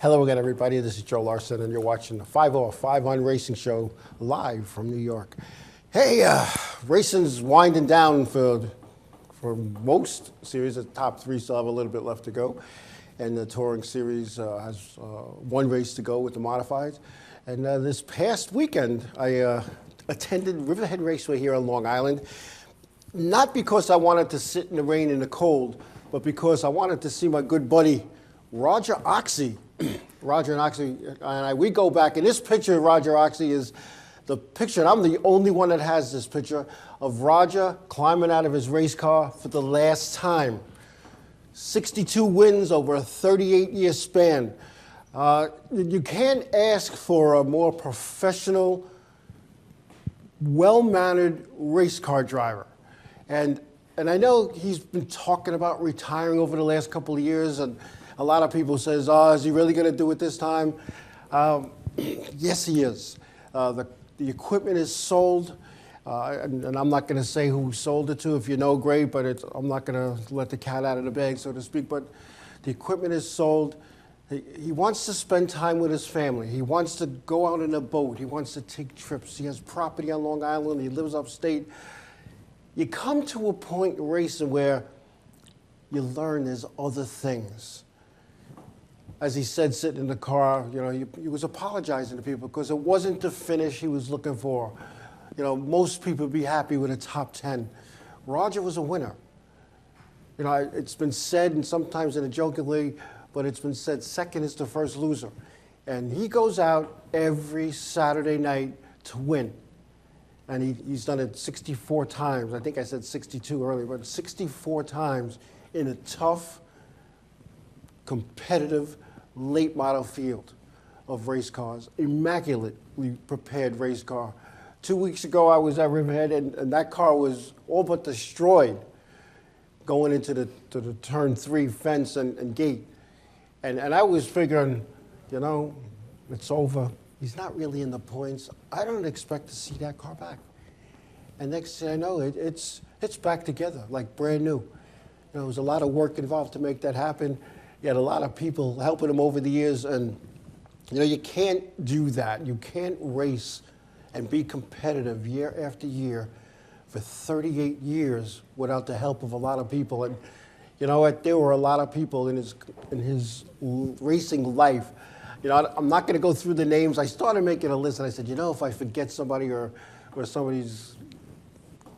Hello again, everybody. This is Joe Larson, and you're watching the 505 on Racing Show live from New York. Hey, racing's winding down for most series. The top three still have a little bit left to go, and the touring series has one race to go with the modifieds. And this past weekend, I attended Riverhead Raceway here on Long Island, not because I wanted to sit in the rain and the cold, but because I wanted to see my good buddy Roger Oxy. Roger and Oxy and we go back, and this picture of Roger Oxy is the picture, and I'm the only one that has this picture of Roger climbing out of his race car for the last time. 62 wins over a 38-year span. You can't ask for a more professional, well-mannered race car driver. And I know he's been talking about retiring over the last couple of years, and a lot of people says, "Oh, is he really going to do it this time?" Yes, he is. The equipment is sold, and I'm not going to say who sold it to. If you know, great, but I'm not going to let the cat out of the bag, so to speak. But the equipment is sold. He wants to spend time with his family. He wants to go out in a boat. He wants to take trips. He has property on Long Island. He lives upstate. You come to a point in racing where you learn there's other things. As he said, sitting in the car, he was apologizing to people because it wasn't the finish he was looking for. Most people would be happy with a top 10. Roger was a winner. It's been said, and sometimes in a jokingly, but it's been said, second is the first loser. And he goes out every Saturday night to win. And he's done it 64 times. I think I said 62 earlier, but 64 times in a tough, competitive, late model field of race cars, immaculately prepared race car. 2 weeks ago, I was at Riverhead, and that car was all but destroyed going into the turn 3 fence and gate. And I was figuring, it's over. He's not really in the points. I don't expect to see that car back. And next thing I know, it's back together, like brand new. There was a lot of work involved to make that happen. You had a lot of people helping him over the years, and you can't do that. You can't race and be competitive year after year for 38 years without the help of a lot of people. And you know what? There were a lot of people in his racing life. I'm not going to go through the names. I started making a list, and I said, if I forget somebody or somebody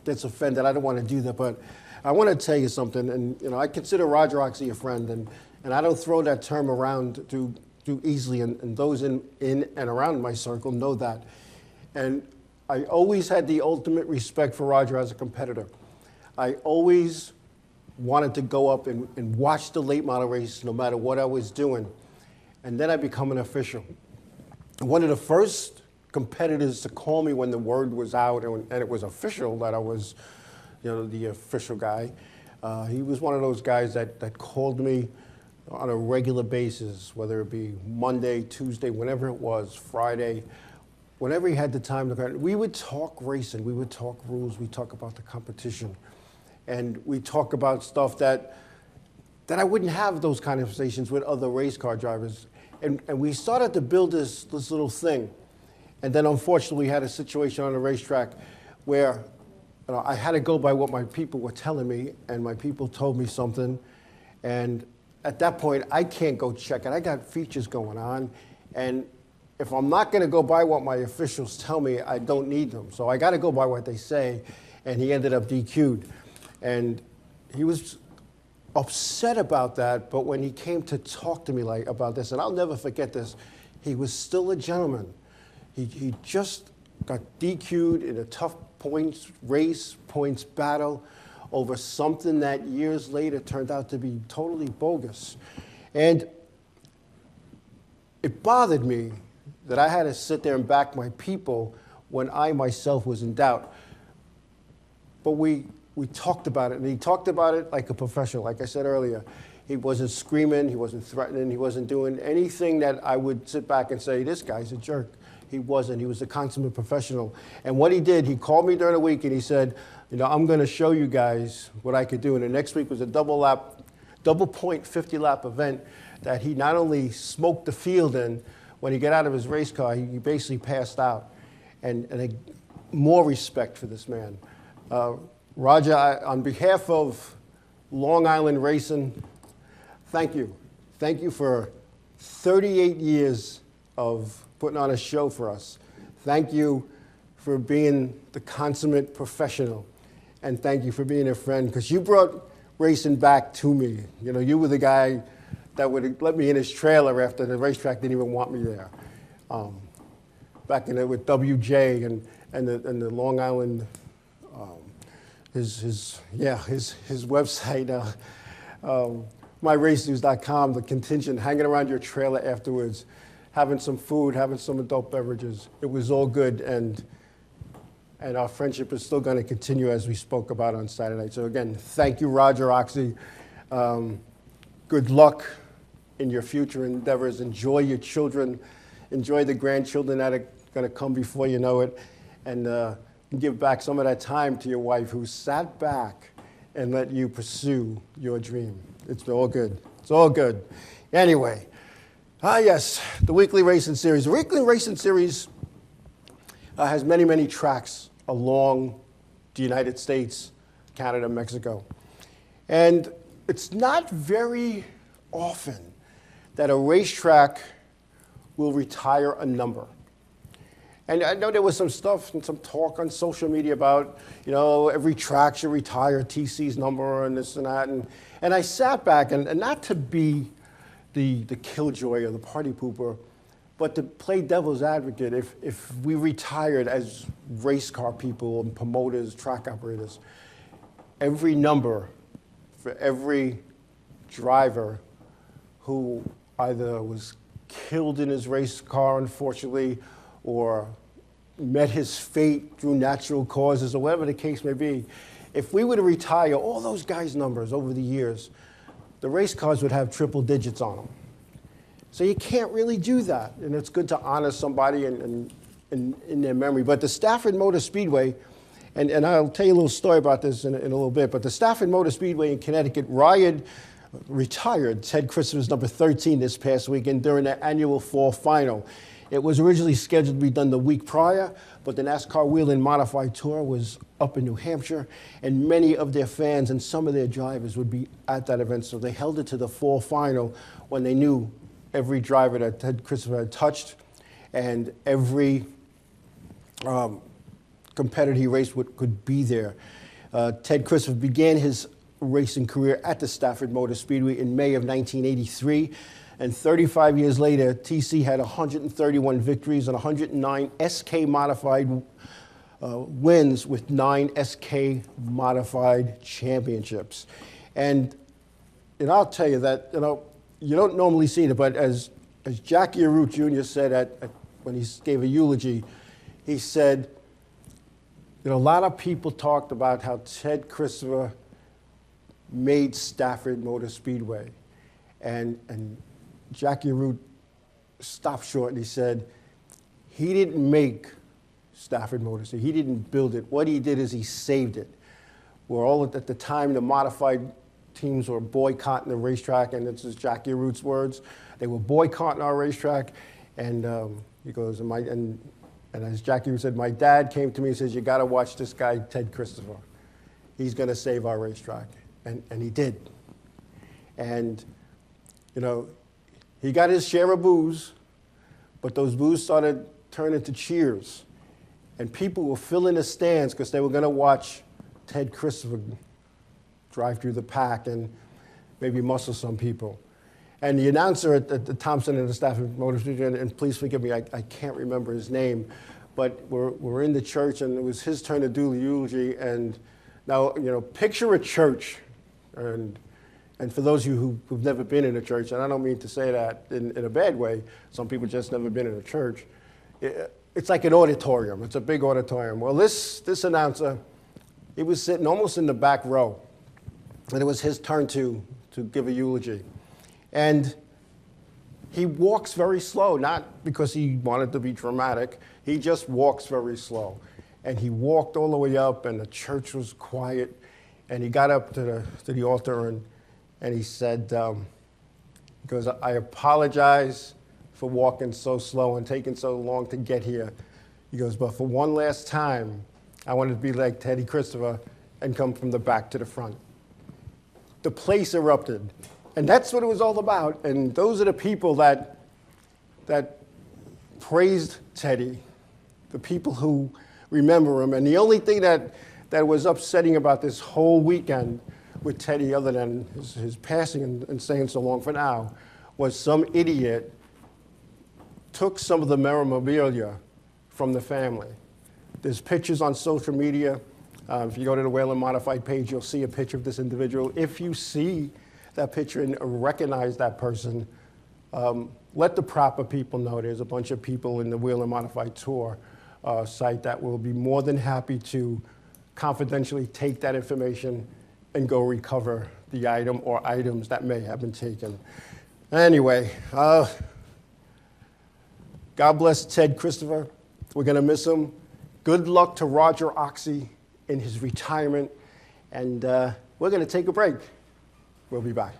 gets offended, I don't want to do that. But I want to tell you something, and I consider Roger Oxy a friend, and I don't throw that term around too easily, and those in and around my circle know that. And I always had the ultimate respect for Roger as a competitor. I always wanted to go up and watch the late model race no matter what I was doing. And then I become an official. One of the first competitors to call me when the word was out and it was official that I was the official guy, he was one of those guys that called me on a regular basis, whether it be Monday, Tuesday, whenever it was, Friday, whenever he had the time to. We would talk racing, we would talk rules, we talk about the competition, and we talk about stuff that I wouldn't have those conversations with other race car drivers. And we started to build this little thing. And then unfortunately we had a situation on the racetrack where I had to go by what my people were telling me, and my people told me something, and at that point, I can't go check it. I got features going on, and if I'm not going to go by what my officials tell me, I don't need them. So I got to go by what they say, and he ended up DQ'd. And he was upset about that, but when he came to talk to me about this, and I'll never forget this, he was still a gentleman. He just got DQ'd in a tough points battle over something that years later turned out to be totally bogus. And it bothered me that I had to sit there and back my people when I myself was in doubt. But we talked about it, and he talked about it like a professional. Like I said earlier, he wasn't screaming, he wasn't threatening, he wasn't doing anything that I would sit back and say, this guy's a jerk. He wasn't. He was a consummate professional. And what he did, he called me during the week and he said, I'm going to show you guys what I could do. And the next week was a double lap double point 50-lap event that he not only smoked the field in, when he got out of his race car, he basically passed out. And more respect for this man. Roger, on behalf of Long Island Racing, thank you. Thank you for 38 years of putting on a show for us. Thank you for being the consummate professional. And thank you for being a friend, because you brought racing back to me. You know, you were the guy that would let me in his trailer after the racetrack didn't even want me there. Back in it with WJ and the Long Island, his website, myracenews.com, the contingent, hanging around your trailer afterwards, having some food, having some adult beverages. It was all good, and our friendship is still going to continue, as we spoke about on Saturday night. So again, thank you, Roger Oxy. Good luck in your future endeavors. Enjoy your children. Enjoy the grandchildren that are going to come before you know it. And give back some of that time to your wife, who sat back and let you pursue your dream. It's all good. It's all good. Anyway, yes, the Weekly Racing Series. The Weekly Racing Series has many, many tracks along the United States, Canada, Mexico. And it's not very often that a racetrack will retire a number. And I know there was some stuff and some talk on social media about, you know, every track should retire TC's number and this and that. And I sat back, and not to be the killjoy or the party pooper, but to play devil's advocate. If we retired as race car people and promoters, track operators, every number for every driver who either was killed in his race car, unfortunately, or met his fate through natural causes, or whatever the case may be, if we were to retire all those guys' numbers over the years, the race cars would have triple digits on them. So you can't really do that, and it's good to honor somebody in their memory. But the Stafford Motor Speedway, and I'll tell you a little story about this in a little bit, but the Stafford Motor Speedway in Connecticut retired Ted Christopher's number 13 this past weekend during their annual fall final. It was originally scheduled to be done the week prior, but the NASCAR Wheel and Modified Tour was up in New Hampshire, and many of their fans and some of their drivers would be at that event, so they held it to the fall final when they knew every driver that Ted Christopher had touched and every competitor he raced with could be there. Ted Christopher began his racing career at the Stafford Motor Speedway in May of 1983. And 35 years later, TC had 131 victories and 109 SK modified wins with 9 SK modified championships. And I'll tell you that, you don't normally see it, but as Jackie Arute Jr. said when he gave a eulogy, he said, a lot of people talked about how Ted Christopher made Stafford Motor Speedway. And Jackie Arute stopped short and he said, he didn't make Stafford Motor Speedway. He didn't build it. What he did is he saved it. We're all at the time, the modified teams were boycotting the racetrack, and this is Jackie Arute's words. They were boycotting our racetrack, and he goes, and as Jackie Arute said, my dad came to me and says, you got to watch this guy, Ted Christopher. He's going to save our racetrack. And he did. And, he got his share of boos, but those boos started turning to cheers. And people were filling the stands because they were going to watch Ted Christopher drive through the pack and maybe muscle some people. And the announcer at the Thompson and the Stafford Motor Speedway, and please forgive me, I can't remember his name, but we're in the church, and it was his turn to do the eulogy. And now, picture a church, and for those of you who've never been in a church, and I don't mean to say that in a bad way, some people just never been in a church, it's like an auditorium. It's a big auditorium. Well, this announcer, he was sitting almost in the back row, and it was his turn to give a eulogy. And he walks very slow, not because he wanted to be dramatic. He just walks very slow. And he walked all the way up, and the church was quiet. And he got up to the altar, and and he said, he goes, I apologize for walking so slow and taking so long to get here. He goes, but for one last time, I wanted to be like Teddy Christopher and come from the back to the front. The place erupted. And that's what it was all about. And those are the people that praised Teddy, the people who remember him. And the only thing that was upsetting about this whole weekend with Teddy, other than his passing and staying so long for now, was some idiot took some of the memorabilia from the family. There's pictures on social media. If you go to the Whalen Modified page, you'll see a picture of this individual. If you see that picture and recognize that person, let the proper people know. There's a bunch of people in the Whalen Modified Tour site that will be more than happy to confidentially take that information and go recover the item or items that may have been taken. Anyway, God bless Ted Christopher. We're going to miss him. Good luck to Roger Oxy in his retirement. And we're going to take a break. We'll be back.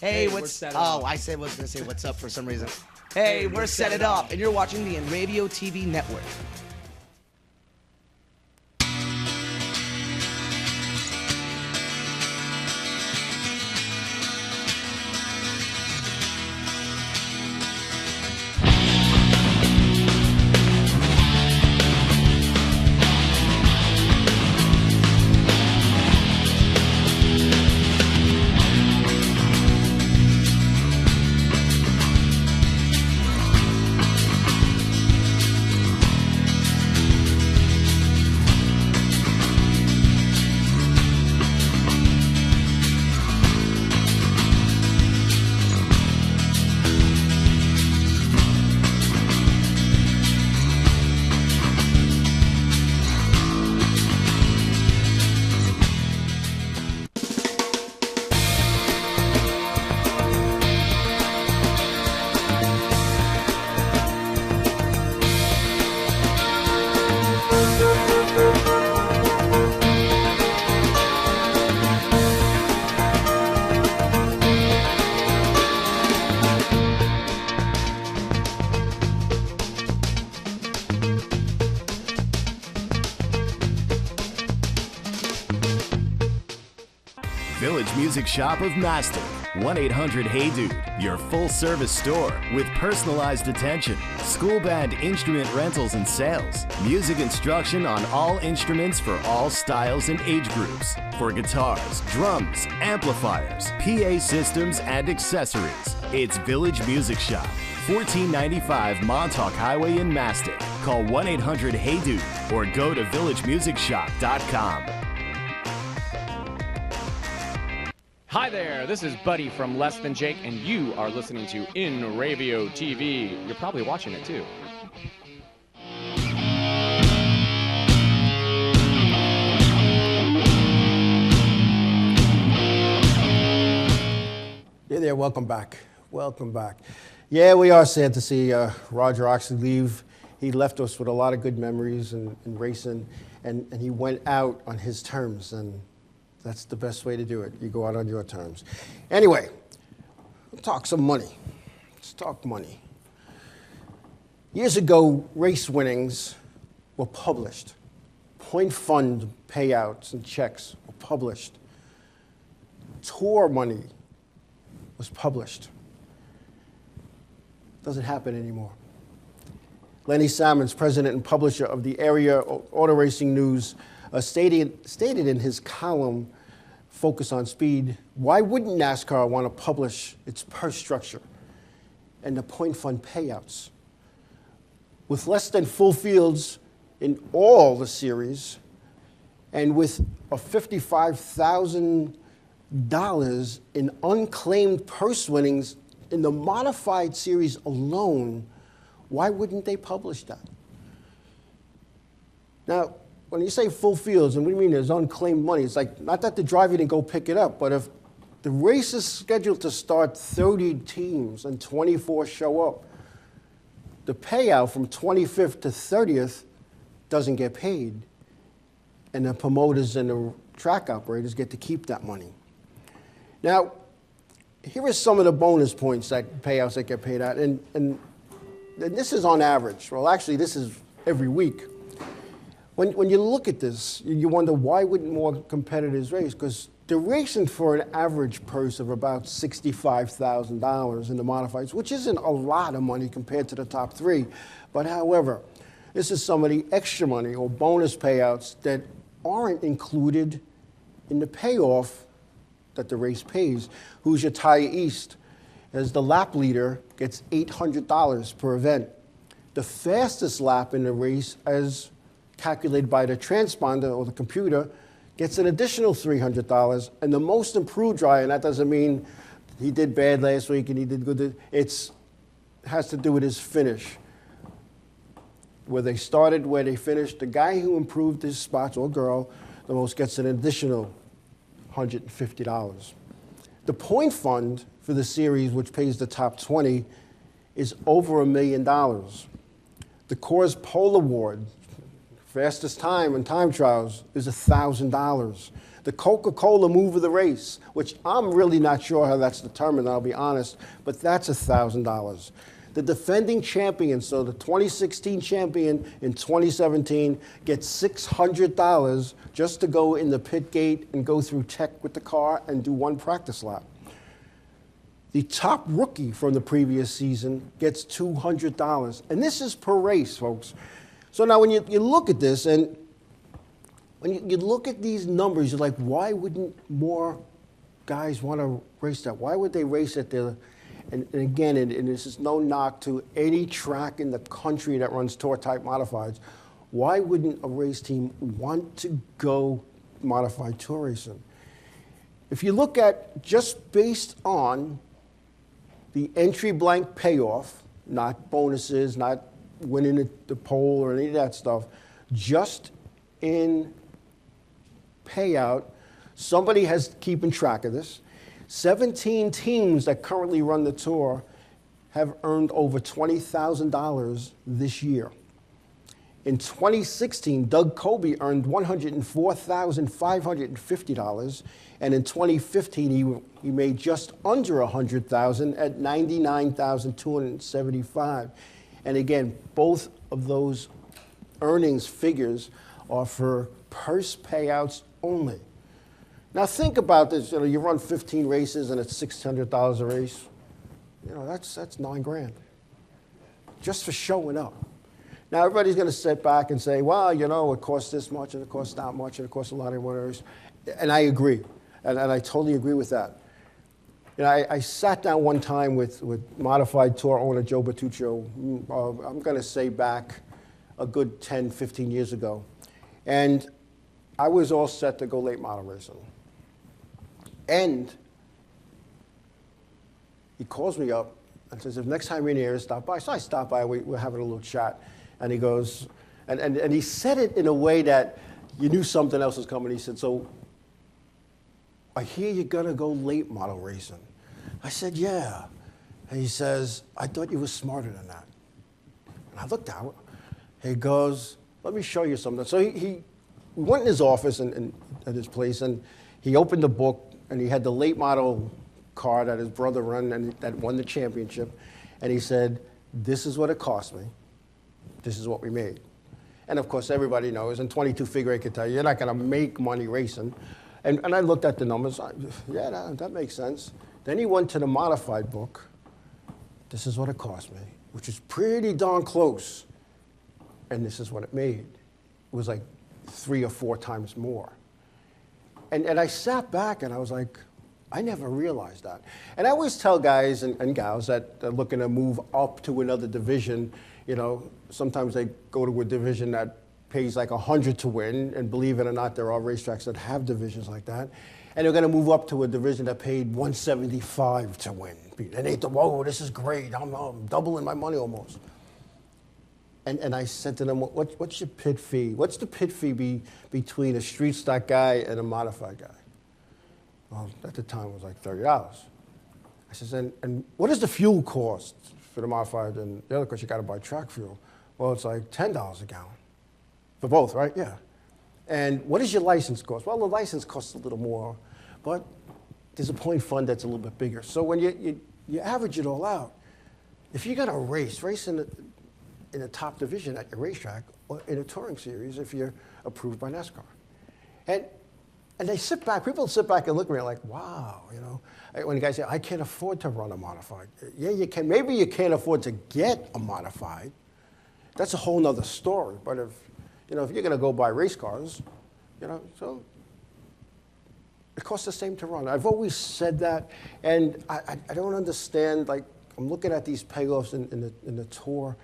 Hey, what's I said was gonna say what's up for some reason. Hey, we're Set It Up, and you're watching the Inravio TV network. Village Music Shop of Mastic. 1-800-HEY-DUDE, your full-service store with personalized attention, school band instrument rentals and sales, music instruction on all instruments for all styles and age groups, for guitars, drums, amplifiers, PA systems, and accessories. It's Village Music Shop, 1495 Montauk Highway in Mastic. Call 1-800-HEY-DUDE or go to villagemusicshop.com. Hi there, this is Buddy from Less Than Jake, and you are listening to Inravio TV. You're probably watching it too. Hey there, welcome back. Welcome back. Yeah, we are sad to see Roger Oxley leave. He left us with a lot of good memories in racing, and he went out on his terms, and that's the best way to do it. You go out on your terms. Anyway, let's talk some money. Let's talk money. Years ago, race winnings were published. Point fund payouts and checks were published. Tour money was published. Doesn't happen anymore. Lenny Salmons, president and publisher of the Area Auto Racing News, stated in his column, Focus on Speed, why wouldn't NASCAR want to publish its purse structure and the point fund payouts? With less than full fields in all the series, and with a $55,000 in unclaimed purse winnings in the modified series alone, why wouldn't they publish that? Now, when you say full fields, and what do you mean there's unclaimed money? It's like, not that the driver didn't go pick it up, but if the race is scheduled to start 30 teams and 24 show up, the payout from 25th to 30th doesn't get paid, and the promoters and the track operators get to keep that money. Now, here are some of the bonus points that payouts that get paid out, and this is on average. Well, actually, this is every week. When you look at this, you wonder why wouldn't more competitors race? Because they're racing for an average purse of about $65,000 in the modifieds, which isn't a lot of money compared to the top three. But however, this is some of the extra money or bonus payouts that aren't included in the payoff that the race pays. Hoosier Tire East, as the lap leader, gets $800 per event. The fastest lap in the race, as calculated by the transponder or the computer, gets an additional $300. And the most improved driver, and that doesn't mean he did bad last week and he did good, it has to do with his finish. Where they started, where they finished, the guy who improved his spots, or girl, the most gets an additional $150. The point fund for the series, which pays the top 20, is over $1 million. The Coors Pole Award, fastest time in time trials, is $1,000. The Coca-Cola Move of the Race, which I'm really not sure how that's determined, I'll be honest, but that's $1,000. The defending champion, so the 2016 champion in 2017, gets $600 just to go in the pit gate and go through tech with the car and do one practice lap. The top rookie from the previous season gets $200. And this is per race, folks. So now when you look at this, and when you look at these numbers, you're like, why wouldn't more guys want to race that? Why would they race at the, and again, and this is no knock to any track in the country that runs tour-type modifieds, why wouldn't a race team want to go modified tour racing? If you look at just based on the entry blank payoff, not bonuses, not winning the pole or any of that stuff, just in payout, somebody has keeping track of this. 17 teams that currently run the tour have earned over $20,000 this year. In 2016, Doug Kobe earned $104,550, and in 2015, he made just under $100,000 at $99,275. And again, both of those earnings figures are for purse payouts only. Now think about this, you run 15 races and it's $600 a race. That's $9 grand just for showing up. Now everybody's going to sit back and say, well, it costs this much and it costs that much and it costs a lot of money. And I agree, and I totally agree with that. I sat down one time with Modified Tour owner Joe Bertuccio, I'm going to say back a good 10, 15 years ago. And I was all set to go late model racing. And he calls me up and says, if next time you're in here, stop by. So I stopped by, we're having a little chat. And he goes, and he said it in a way that you knew something else was coming. He said, so I hear you're going to go late model racing. I said, yeah. And he says, I thought you were smarter than that. And I looked out. He goes, let me show you something. So he went in his office and at his place, and he opened the book, and he had the late model car that his brother ran and that won the championship. And he said, this is what it cost me. This is what we made. And of course, everybody knows, and 22 figure eight can tell you, you're not going to make money racing. And I looked at the numbers. Yeah, that makes sense. Then he went to the modified book. This is what it cost me, which is pretty darn close. And this is what it made. It was like 3 or 4 times more. And I sat back and I was like, I never realized that. And I always tell guys and gals that are looking to move up to another division, sometimes they go to a division that pays like 100 to win, and believe it or not, there are racetracks that have divisions like that. And they're going to move up to a division that paid 175 to win. And they thought, whoa, this is great. I'm doubling my money almost. And I said to them, what's your pit fee? What's the pit fee between a street stock guy and a modified guy? Well, at the time it was like $30. I said, and what does the fuel cost for the modified, and the other cost you got to buy track fuel. Well, it's like $10 a gallon for both, right? Yeah. And what does your license cost? Well, the license costs a little more, but there's a point fund that's a little bit bigger. So when you average it all out, if you're going to race in a top division at your racetrack or in a touring series if you're approved by NASCAR. And they sit back, people sit back and look at me like, wow, you know. When the guys say, I can't afford to run a modified. Yeah, you can. Maybe you can't afford to get a modified. That's a whole nother story. But if you're going to go buy race cars, so it costs the same to run. I've always said that, and I don't understand, like, I'm looking at these payoffs in the tour,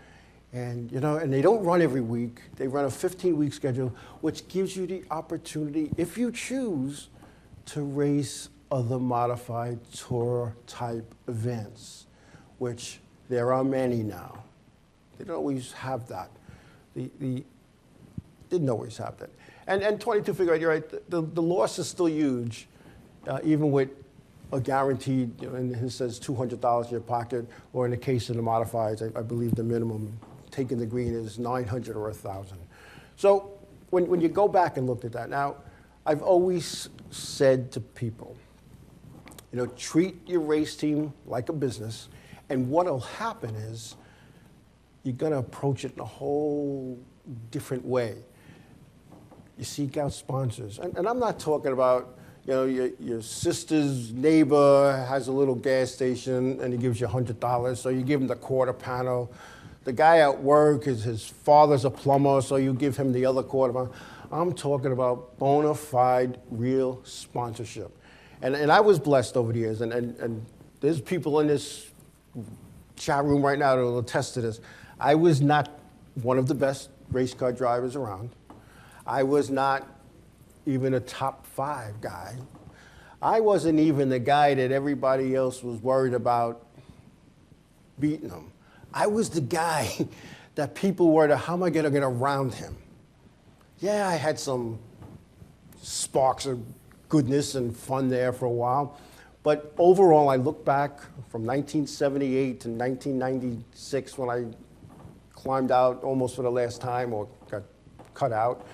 and they don't run every week. They run a 15-week schedule, which gives you the opportunity, if you choose, to race other modified tour type events, which there are many now. They don't always have that. Didn't always have that. And 22 figure eight, you're right, the loss is still huge, even with a guaranteed, and it says $200 in your pocket, or in the case of the modifieds, I believe the minimum taking the green is $900 or $1,000. So when you go back and look at that, now, I've always said to people, treat your race team like a business, and what'll happen is you're gonna approach it in a whole different way. You seek out sponsors, and I'm not talking about, your sister's neighbor has a little gas station and he gives you $100, so you give him the quarter panel. The guy at work, his father's a plumber, so you give him the other quarter panel. I'm talking about bona fide, real sponsorship. And I was blessed over the years, and there's people in this chat room right now that will attest to this. I was not one of the best race car drivers around. I was not even a top 5 guy. I wasn't even the guy that everybody else was worried about beating him. I was the guy that people worried, how am I going to get around him? Yeah, I had some sparks of goodness and fun there for a while. But overall, I look back from 1978 to 1996 when I climbed out almost for the last time or got cut out.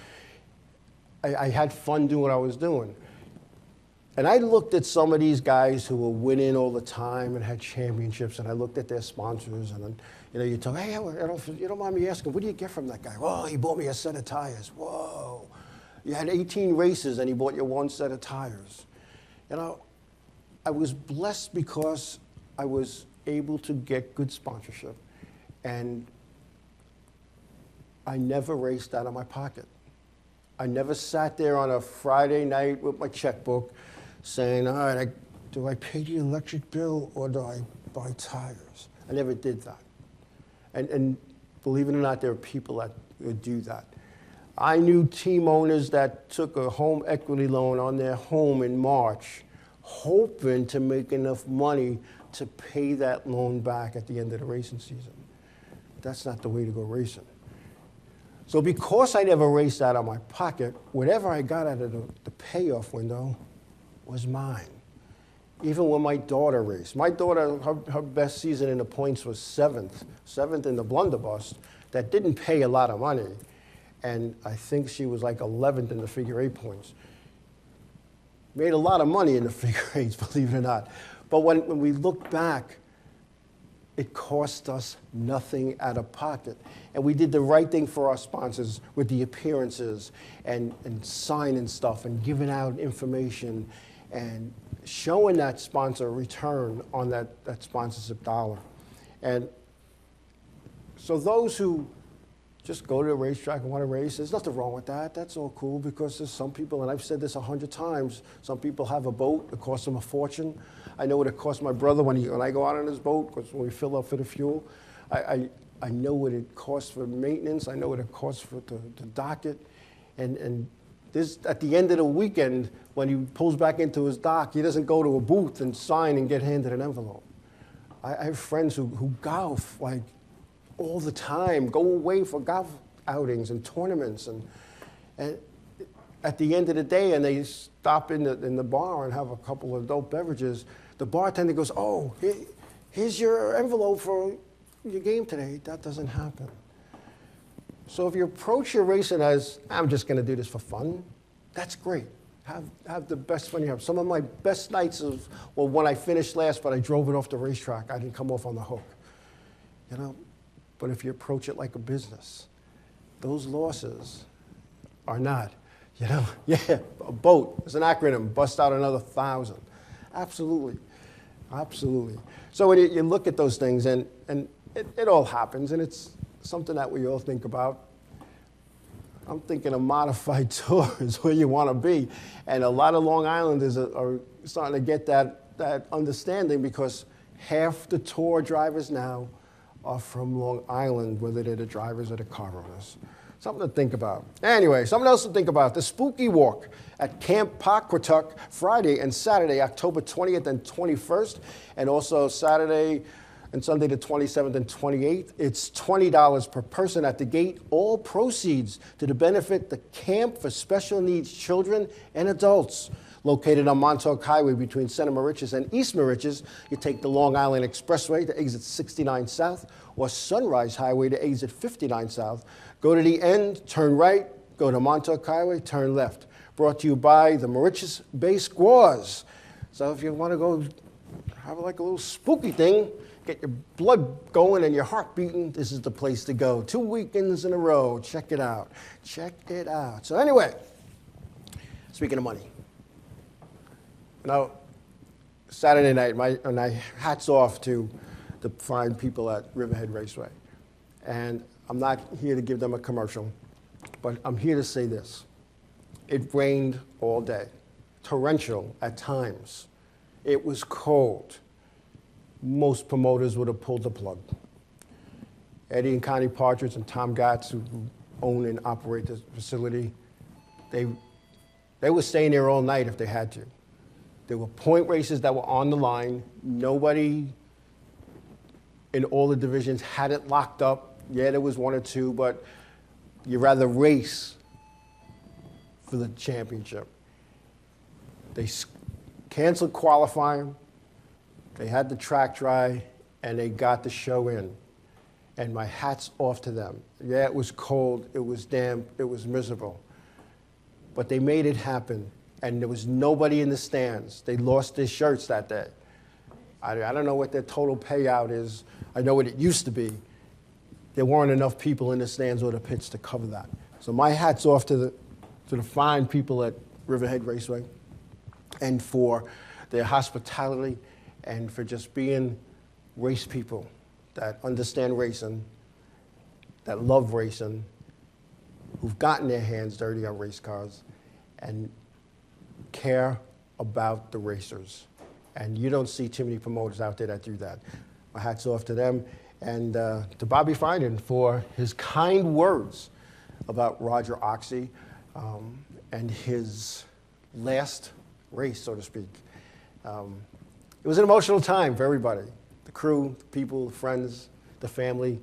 I had fun doing what I was doing. And I looked at some of these guys who were winning all the time and had championships, and I looked at their sponsors, and then, you talk, hey, you don't mind me asking, what do you get from that guy? Oh, he bought me a set of tires. Whoa. You had 18 races and he bought you 1 set of tires. I was blessed because I was able to get good sponsorship, and I never raced out of my pocket. I never sat there on a Friday night with my checkbook saying, all right, do I pay the electric bill or do I buy tires? I never did that. And believe it or not, there are people that do that. I knew team owners that took a home equity loan on their home in March, hoping to make enough money to pay that loan back at the end of the racing season. That's not the way to go racing. So because I never raced out of my pocket, whatever I got out of the payoff window was mine. Even when my daughter raced. My daughter, her best season in the points was 7th in the blunderbuss. That didn't pay a lot of money. And I think she was like 11th in the figure 8 points. Made a lot of money in the figure 8s, believe it or not. But when we look back, it cost us nothing out of pocket. And we did the right thing for our sponsors with the appearances and signing stuff and giving out information and showing that sponsor a return on that sponsorship dollar. And so those who just go to a racetrack and want to race, there's nothing wrong with that. That's all cool, because there's some people, and I've said this 100 times, some people have a boat, it costs them a fortune. I know what it costs my brother when I go out on his boat, because when we fill up for the fuel, I know what it costs for maintenance, I know what it costs for the docket, and this, at the end of the weekend, when he pulls back into his dock, he doesn't go to a booth and sign and get handed an envelope. I have friends who golf like all the time, go away for golf outings and tournaments, and at the end of the day, and they stop in the bar and have a couple of adult beverages, the bartender goes, oh, here's your envelope for your game today, that doesn't happen. So if you approach your racing as, I'm just going to do this for fun, that's great. Have the best fun you have. Some of my best nights of, well, when I finished last, but I drove it off the racetrack, I didn't come off on the hook. You know, but if you approach it like a business, those losses are not, you know, yeah, a boat is an acronym, bust out another 1,000. Absolutely, absolutely. So when you look at those things, and it all happens, and it's something that we all think about. I'm thinking a modified tour is where you want to be. And a lot of Long Islanders are starting to get that understanding, because half the tour drivers now are from Long Island, whether they're the drivers or the car owners. Something to think about. Anyway, something else to think about. The Spooky Walk at Camp Pawcatuck, Friday and Saturday, October 20th and 21st, and also Saturday and Sunday the 27th and 28th. It's $20 per person at the gate. All proceeds to the benefit the Camp for Special Needs Children and Adults. Located on Montauk Highway between Center Moriches and East Moriches, you take the Long Island Expressway to exit 69 South, or Sunrise Highway to exit 59 South. Go to the end, turn right, go to Montauk Highway, turn left. Brought to you by the Moriches Bay Squaws. So if you want to go have like a little spooky thing, get your blood going and your heart beating, this is the place to go. 2 weekends in a row. Check it out. Check it out. So anyway, speaking of money, you know, Saturday night, my hats off to the fine people at Riverhead Raceway. And I'm not here to give them a commercial, but I'm here to say this. It rained all day, torrential at times. It was cold. Most promoters would have pulled the plug. Eddie and Connie Partridge and Tom Gatz, who own and operate this facility, they were staying there all night if they had to. There were point races that were on the line. Nobody in all the divisions had it locked up. Yeah, there was one or two, but you'd rather race for the championship. They canceled qualifying. They had the track dry, and they got the show in. And my hat's off to them. Yeah, it was cold, it was damp, it was miserable. But they made it happen, and there was nobody in the stands. They lost their shirts that day. I don't know what their total payout is. I know what it used to be. There weren't enough people in the stands or the pits to cover that. So my hat's off to the fine people at Riverhead Raceway, and for their hospitality, and for just being race people that understand racing, that love racing, who've gotten their hands dirty on race cars, and care about the racers. And you don't see too many promoters out there that do that. My hat's off to them, and to Bobby Finan for his kind words about Roger Oxy and his last race, so to speak. It was an emotional time for everybody, the crew, the people, the friends, the family,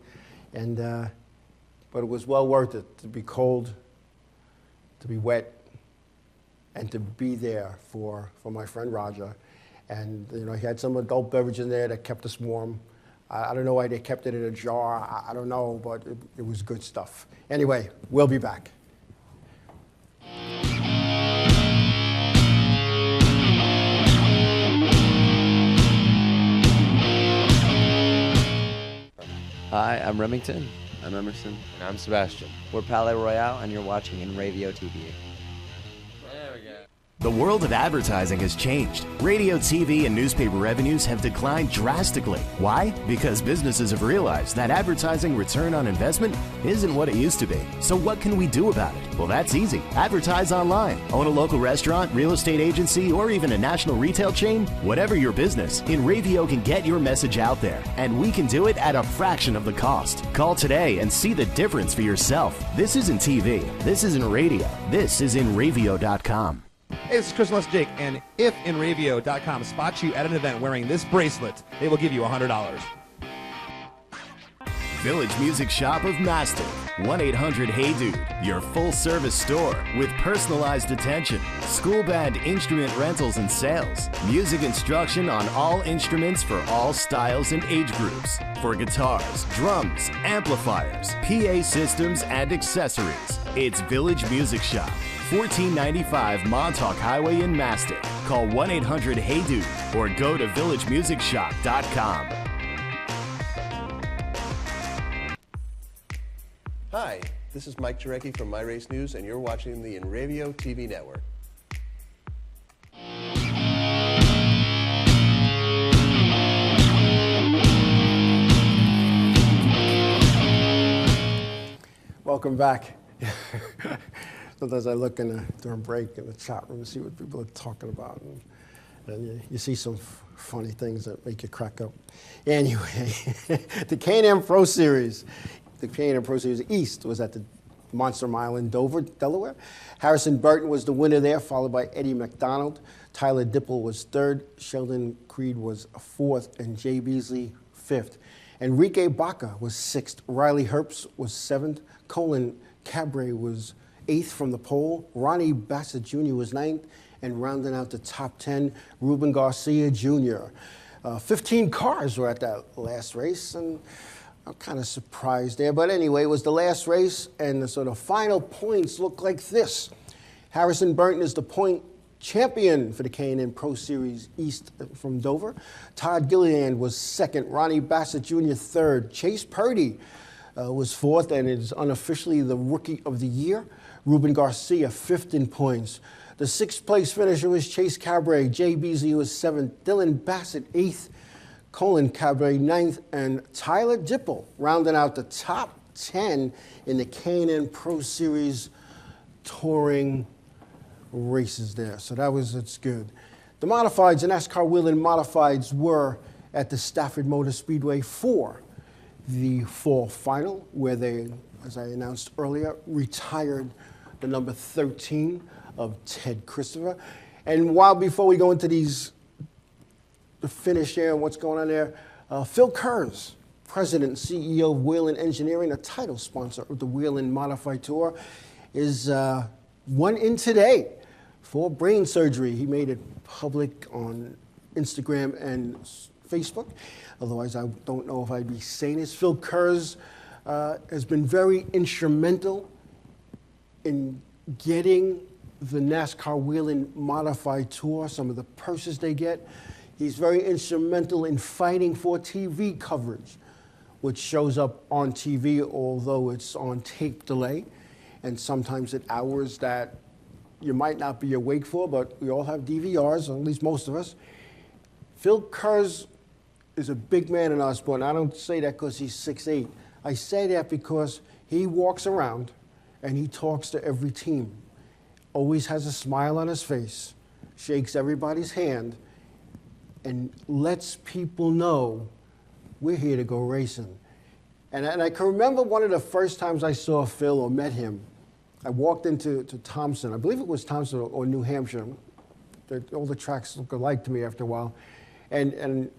and but it was well worth it to be cold, to be wet, and to be there for my friend Roger. And you know, he had some adult beverage in there that kept us warm. I don't know why they kept it in a jar. I don't know, but it was good stuff. Anyway, we'll be back. Hi, I'm Remington. I'm Emerson. And I'm Sebastian. We're Palais Royale, and you're watching Inravio TV. There we go. The world of advertising has changed. Radio, TV, and newspaper revenues have declined drastically. Why? Because businesses have realized that advertising return on investment isn't what it used to be. So what can we do about it? Well, that's easy. Advertise online. Own a local restaurant, real estate agency, or even a national retail chain? Whatever your business, Inravio can get your message out there, and we can do it at a fraction of the cost. Call today and see the difference for yourself. This isn't TV. This isn't radio. This is Inravio.com. Hey, this is Chris Les Jake, and if Inravio.com spots you at an event wearing this bracelet, they will give you $100. Village Music Shop of Master, 1-800-HEY-DUDE, your full-service store with personalized attention, school band instrument rentals and sales, music instruction on all instruments for all styles and age groups, for guitars, drums, amplifiers, PA systems, and accessories. It's Village Music Shop, 1495 Montauk Highway in Mastic. Call 1-800-HEY-DUDE or go to villagemusicshop.com. Hi, this is Mike Jarecki from My Race News, and you're watching the Inravio TV network. Welcome back. Sometimes I look during break in the chat room and see what people are talking about, and you see some funny things that make you crack up. Anyway, the K&M Pro Series. The K&M Pro Series East was at the Monster Mile in Dover, Delaware. Harrison Burton was the winner there, followed by Eddie McDonald. Tyler Dipple was third. Sheldon Creed was fourth, and Jay Beasley fifth. Enrique Baca was sixth. Riley Herbst was seventh. Colin Cabret was eighth from the pole. Ronnie Bassett Jr. was ninth. And rounding out the top 10, Ruben Garcia Jr. 15 cars were at that last race, and I'm kind of surprised there. But anyway, it was the last race, and the sort of final points look like this. Harrison Burton is the point champion for the K&N Pro Series East from Dover. Todd Gilliland was second. Ronnie Bassett Jr. third. Chase Purdy was fourth and is unofficially the Rookie of the Year. Ruben Garcia fifth in points. The sixth place finisher was Chase Cabret. Jay Beasley was seventh. Dylan Bassett eighth. Colin Cabret ninth, and Tyler Dipple rounding out the top 10 in the K&N Pro Series touring races there. So it's good. The modifieds, the NASCAR Whelen modifieds, were at the Stafford Motor Speedway for the fall final, where they, as I announced earlier, retired the number 13 of Ted Christopher. And before we go into the finish there and what's going on there, Phil Kurz, President and CEO of Whelen Engineering, a title sponsor of the Whelen Modified Tour, is one in today for brain surgery. He made it public on Instagram and Facebook. Otherwise, I don't know if I'd be saying this. Phil Kurz has been very instrumental in getting the NASCAR Whelen Modified Tour, some of the purses they get. He's very instrumental in fighting for TV coverage, which shows up on TV, although it's on tape delay, and sometimes at hours that you might not be awake for, but we all have DVRs, or at least most of us. Phil Kurz is a big man in our sport, and I don't say that because he's 6'8". I say that because he walks around and he talks to every team, always has a smile on his face, shakes everybody's hand, and lets people know we're here to go racing. And I can remember one of the first times I saw Phil or met him. I walked into Thompson. I believe it was Thompson or New Hampshire. All the tracks look alike to me after a while. And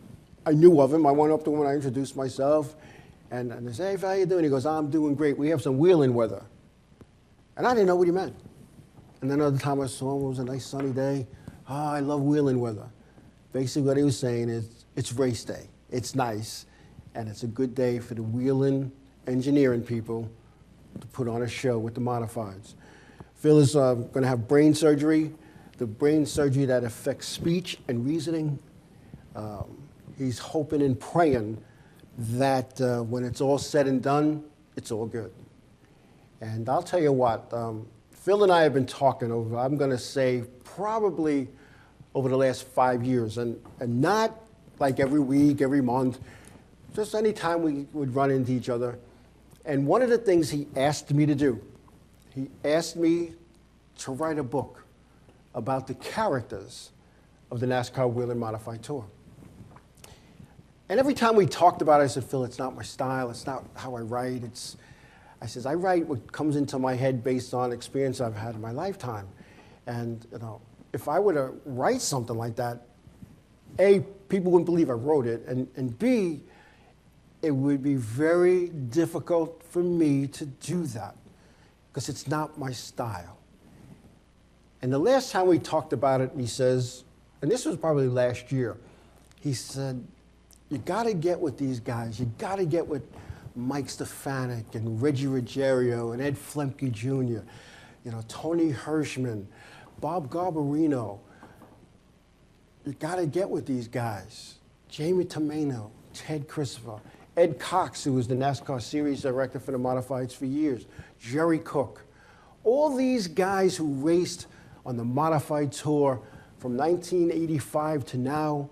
I knew of him. I went up to him and I introduced myself. And I said, hey, how you doing? He goes, I'm doing great. We have some wheeling weather. And I didn't know what he meant. And then another time I saw him, it was a nice sunny day. Oh, I love wheeling weather. Basically what he was saying is, it's race day. It's nice, and it's a good day for the Whelen engineering people to put on a show with the modifieds. Phil is going to have brain surgery, the brain surgery that affects speech and reasoning. He's hoping and praying that when it's all said and done, it's all good. And I'll tell you what, Phil and I have been talking over, I'm going to say, probably over the last 5 years, and not like every week, every month, just any time we would run into each other. And one of the things he asked me to do, he asked me to write a book about the characters of the NASCAR Whelen Modified Tour. And every time we talked about it, I said, Phil, it's not my style, it's not how I write. I says, I write what comes into my head based on experience I've had in my lifetime. And if I were to write something like that, A, people wouldn't believe I wrote it, and B, it would be very difficult for me to do that because it's not my style. And the last time we talked about it, he says, and this was probably last year, he said, you got to get with these guys. You got to get with Mike Stefanik and Reggie Ruggiero and Ed Flemke Jr., Tony Hirschman, Bob Garbarino. You got to get with these guys. Jamie Tomeno, Ted Christopher, Ed Cox, who was the NASCAR series director for the Modifieds for years, Jerry Cook. All these guys who raced on the Modified Tour from 1985 to now,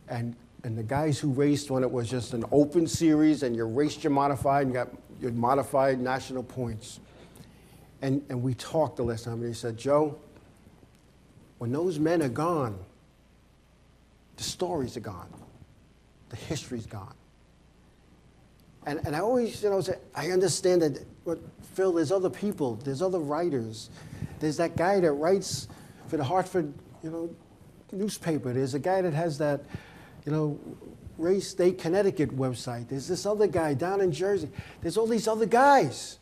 and the guys who raced when it was just an open series and you raced your Modified and got your Modified national points. And we talked the last time, and he said, Joe, when those men are gone, the stories are gone. The history's gone. And I always, say, I understand that, but Phil, there's other people, there's other writers. There's that guy that writes for the Hartford, newspaper. There's a guy that has that, Race State, Connecticut website. There's this other guy down in Jersey. There's all these other guys.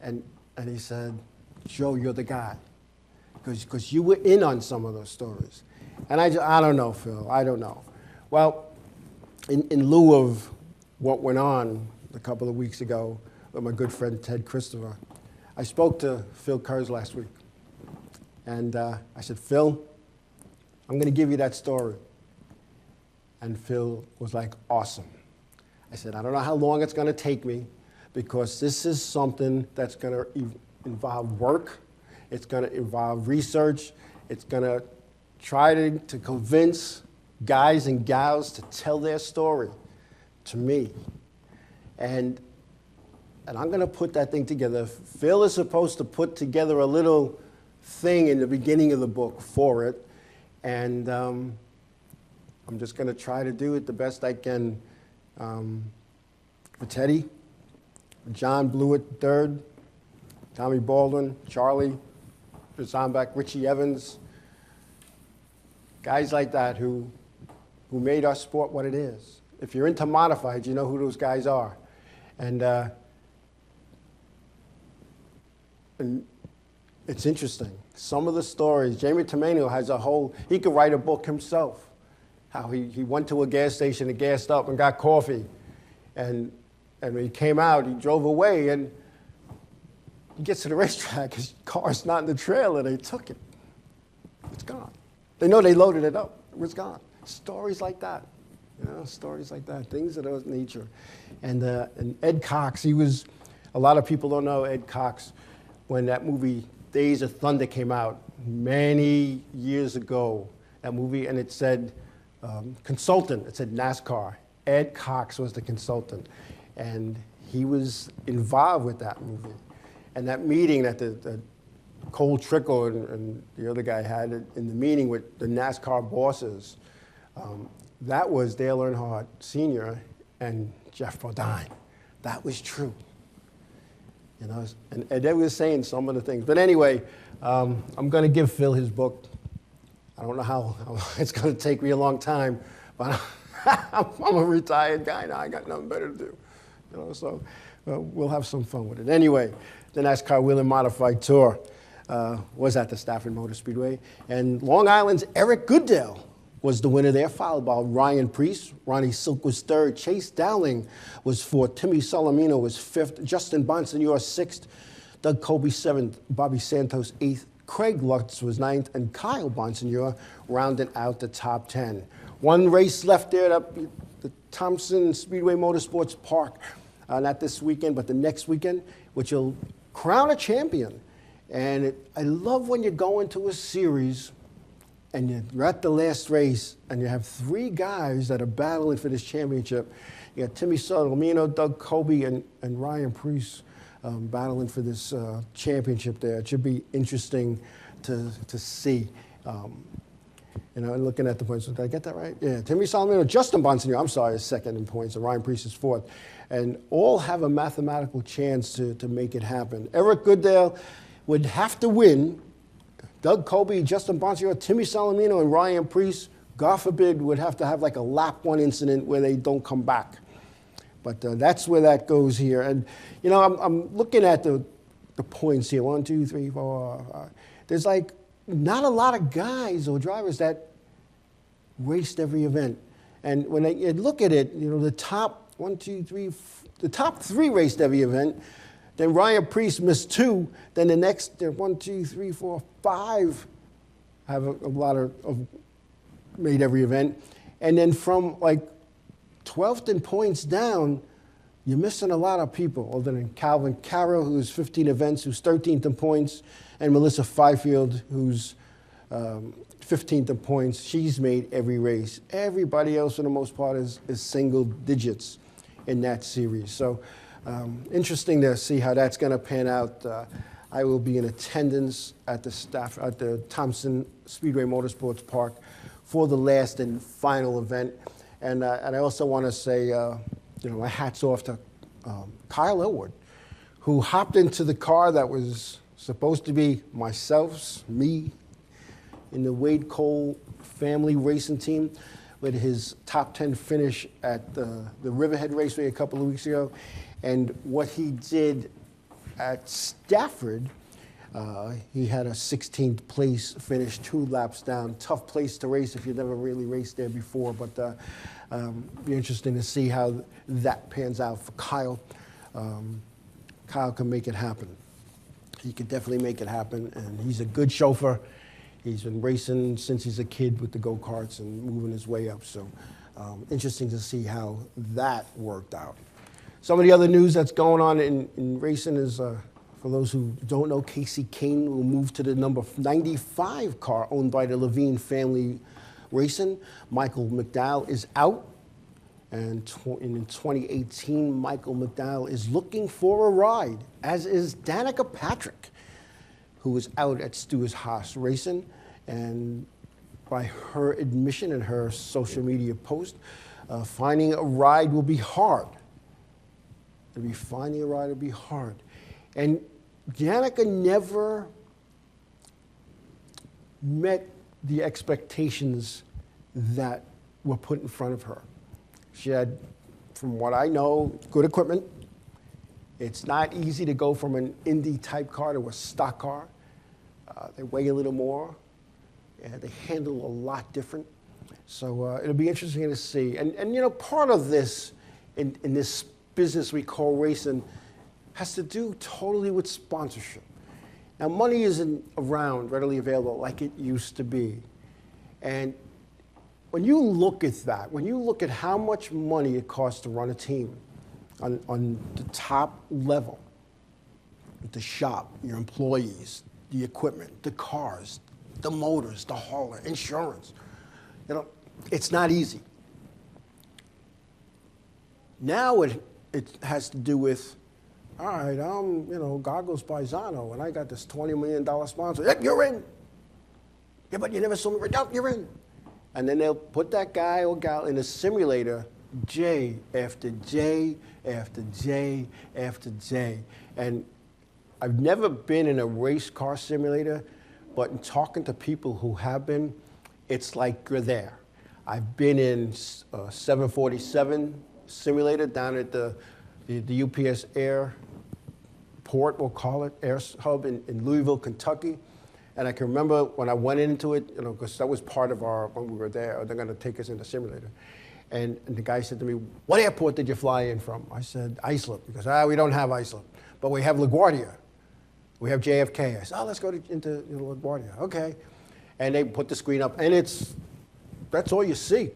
And he said, Joe, you're the guy. Because you were in on some of those stories. And I don't know, Phil, I don't know. Well, in lieu of what went on a couple of weeks ago with my good friend Ted Christopher, I spoke to Phil Kurz last week. And I said, Phil, I'm going to give you that story. And Phil was like, awesome. I said, I don't know how long it's going to take me because this is something that's going to involve work. It's going to involve research. It's going to try to convince guys and gals to tell their story to me. And I'm going to put that thing together. Phil is supposed to put together a little thing in the beginning of the book for it. And I'm just going to try to do it the best I can for Teddy, John Blewett III, Tommy Baldwin, Charlie Zombek, Richie Evans, guys like that who made our sport what it is. If you're into modifieds, you know who those guys are. And it's interesting. Some of the stories, Jamie Tomeno has a whole, he could write a book himself. How he went to a gas station and gassed up and got coffee. And when he came out, he drove away and he gets to the racetrack, his car's not in the trailer, they took it. It's gone. They know they loaded it up, it was gone. Stories like that, stories like that, things of that nature. And Ed Cox, a lot of people don't know Ed Cox, when that movie Days of Thunder came out many years ago, that movie, and it said consultant, it said NASCAR. Ed Cox was the consultant, and he was involved with that movie. And that meeting that the Cole Trickle and the other guy had in the meeting with the NASCAR bosses, that was Dale Earnhardt Sr. and Jeff Bodine. That was true. And Ed was saying some of the things. But anyway, I'm going to give Phil his book. I don't know how it's going to take me a long time, but I'm a retired guy now. I got nothing better to do. So we'll have some fun with it. Anyway, the NASCAR Wheel and Modified Tour was at the Stafford Motor Speedway. And Long Island's Eric Goodell was the winner there, followed by Ryan Preece. Ronnie Silk was third. Chase Dowling was fourth. Timmy Solomino was fifth. Justin Bonsignor sixth. Doug Colby seventh. Bobby Santos eighth. Craig Lutz was ninth. And Kyle Bonsignor rounded out the top 10. One race left there at the Thompson Speedway Motorsports Park. Not this weekend, but the next weekend, which will crown a champion. And I love when you go into a series and you're at the last race and you have three guys that are battling for this championship. You got Timmy Solomino, Doug Colby, and Ryan Preece battling for this championship there. It should be interesting to see. Looking at the points, did I get that right? Yeah, Timmy Solomino, Justin Bonsignor, I'm sorry, is second in points, and Ryan Preece is fourth. And all have a mathematical chance to make it happen. Eric Goodell would have to win. Doug Colby, Justin Bonsignor, Timmy Solomino, and Ryan Preece, God forbid, would have to have like a lap one incident where they don't come back. But that's where that goes here. And, you know, I'm looking at the points here. 1, 2, 3, 4, 5. There's like not a lot of guys or drivers that raced every event. And when you look at it, you know, the top 1, 2, 3, the top 3 raced every event. Then Ryan Priest missed 2. Then the next 1, 2, 3, 4, 5 have a lot of made every event. And then from like 12th in points down, you're missing a lot of people, other than Calvin Carroll, who's 15 events, who's 13th in points, and Melissa Fifield, who's 15th in points. She's made every race. Everybody else, for the most part, is single digits in that series. So interesting to see how that's going to pan out. I will be in attendance at the Thompson Speedway Motorsports Park for the last and final event. And I also want to say, you know, my hat's off to Kyle Elwood, who hopped into the car that was supposed to be me, in the Wade Cole family racing team, with his top 10 finish at the Riverhead Raceway a couple of weeks ago. And what he did at Stafford, he had a 16th place finish, 2 laps down. Tough place to race if you've never really raced there before, but be interesting to see how that pans out for Kyle. Kyle can make it happen. He can definitely make it happen, and he's a good chauffeur. He's been racing since he's a kid with the go-karts and moving his way up, so interesting to see how that worked out. Some of the other news that's going on in racing is, for those who don't know, Casey Kane will move to the number 95 car owned by the Levine family racing. Michael McDowell is out. And in 2018, Michael McDowell is looking for a ride, as is Danica Patrick, who is out at Stewart-Haas Racing. And by her admission in her social media post, finding a ride will be hard. Finding a ride will be hard. And Danica never met the expectations that were put in front of her. She had, from what I know, good equipment. It's not easy to go from an Indy type car to a stock car. They weigh a little more, and they handle a lot different. So it'll be interesting to see. And you know, part of this, in this business we call racing, has to do totally with sponsorship. Now, money isn't around, readily available like it used to be. And when you look at that, when you look at how much money it costs to run a team on the top level, with the shop, your employees, the equipment, the cars, the motors, the hauler, insurance, you know, it's not easy. Now it has to do with, all right, I'm, you know, Goggles Paisano, and I got this $20 million sponsor. Yep, you're in. Yeah, but you never saw me right out, you're in. And then they'll put that guy or gal in a simulator, J after J after J after J. And I've never been in a race car simulator, but in talking to people who have been, it's like you're there. I've been in a 747 simulator down at the UPS Airport, we'll call it, Air Hub in Louisville, Kentucky. And I can remember when I went into it, you know, because that was part of our, when we were there, they're going to take us in the simulator. And the guy said to me, what airport did you fly in from? I said, Islip. He goes, we don't have Islip, but we have LaGuardia. We have JFK. I said, let's go into LaGuardia. Okay. And they put the screen up, and that's all you see.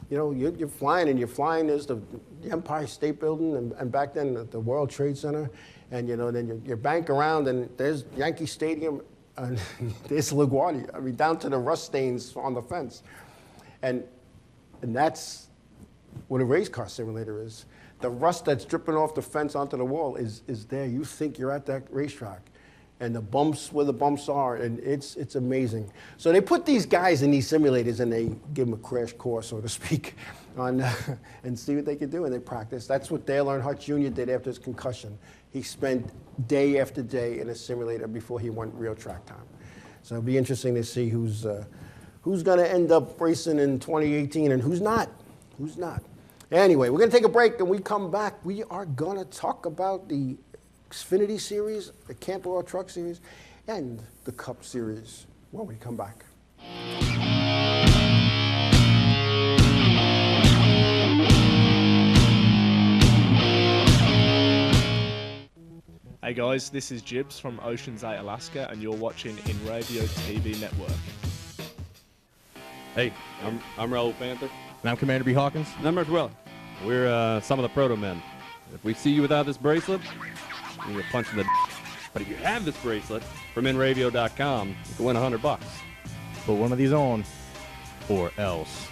You know, you're flying, and you're flying. There's the Empire State Building, and back then the World Trade Center. And, you know, then you bank around, and there's Yankee Stadium, and there's LaGuardia. I mean, down to the rust stains on the fence. And that's what a race car simulator is. The rust that's dripping off the fence onto the wall is there. You think you're at that racetrack. And the bumps where the bumps are, and it's amazing. So they put these guys in these simulators, and they give them a crash course, so to speak, on and see what they can do, and they practice. That's what Dale Earnhardt Jr. did after his concussion. He spent day after day in a simulator before he went real track time. So it'll be interesting to see who's going to end up racing in 2018 and who's not. Who's not? Anyway, we're going to take a break, and we come back. We are going to talk about the Xfinity Series, the Camping World Truck Series, and the Cup Series when we come back. Hey guys, this is Jibs from Ocean's 8 Alaska, and you're watching Inravio TV Network. Hey, I'm Raoul Panther. And I'm Commander B. Hawkins. And I'm Mark Dwelling. We're some of the proto men. If we see you without this bracelet, you get punched in the But if you have this bracelet from Inravio.com, you can win $100. Put one of these on, or else.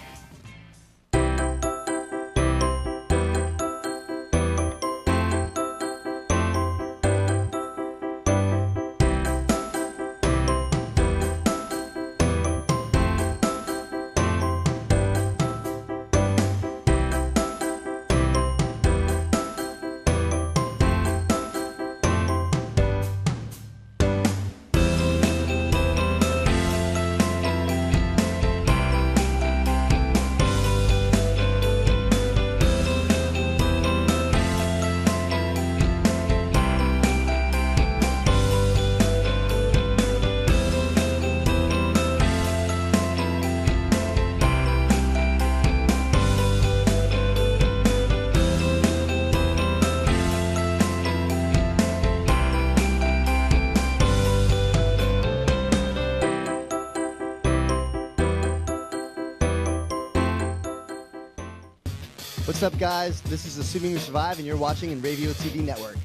What's up, guys? This is Assuming We Survive, and you're watching Inravio TV Network.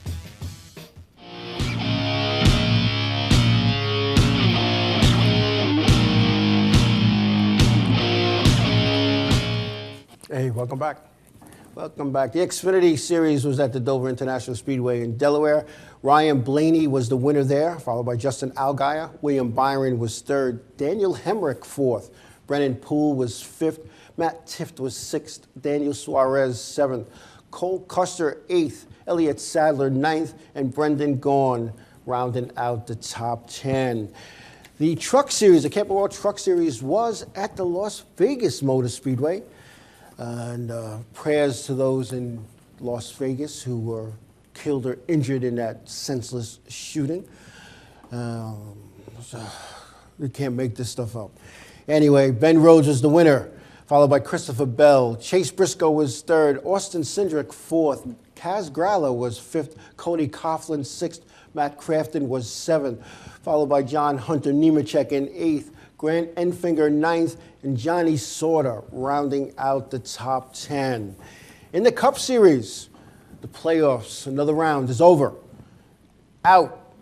Hey, welcome back. Welcome back. The Xfinity Series was at the Dover International Speedway in Delaware. Ryan Blaney was the winner there, followed by Justin Allgaier. William Byron was third. Daniel Hemrick fourth. Brennan Poole was fifth. Matt Tifft was sixth. Daniel Suarez seventh. Cole Custer eighth. Elliott Sadler ninth. And Brendan Gaughan rounding out the top 10. The Truck Series, the Camping World Truck Series, was at the Las Vegas Motor Speedway. And prayers to those in Las Vegas who were killed or injured in that senseless shooting. We can't make this stuff up. Anyway, Ben Rhodes was the winner, followed by Christopher Bell. Chase Briscoe was third. Austin Cindric fourth. Kaz Gralla was fifth. Cody Coughlin sixth. Matt Crafton was seventh, followed by John Hunter Nemechek in eighth. Grant Enfinger ninth, and Johnny Sauter rounding out the top 10. In the Cup Series, the playoffs, another round is over. Out,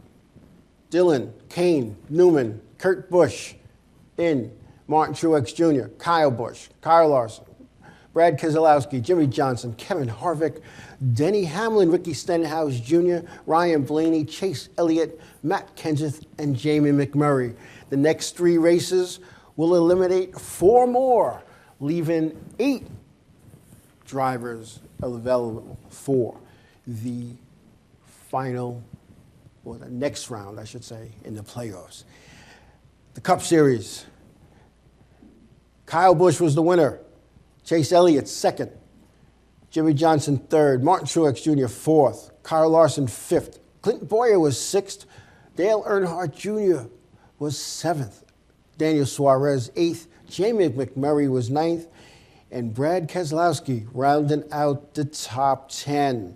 Dylan, Kane, Newman, Kurt Busch. In, Martin Truex Jr., Kyle Busch, Kyle Larson, Brad Keselowski, Jimmy Johnson, Kevin Harvick, Denny Hamlin, Ricky Stenhouse Jr., Ryan Blaney, Chase Elliott, Matt Kenseth, and Jamie McMurray. The next three races will eliminate four more, leaving 8 drivers available for the final, or the next round, I should say, in the playoffs. The Cup Series. Kyle Busch was the winner. Chase Elliott second. Jimmy Johnson third. Martin Truex Jr. fourth. Kyle Larson fifth. Clinton Boyer was sixth. Dale Earnhardt Jr. was seventh. Daniel Suarez eighth. Jamie McMurray was ninth. And Brad Keselowski rounding out the top 10.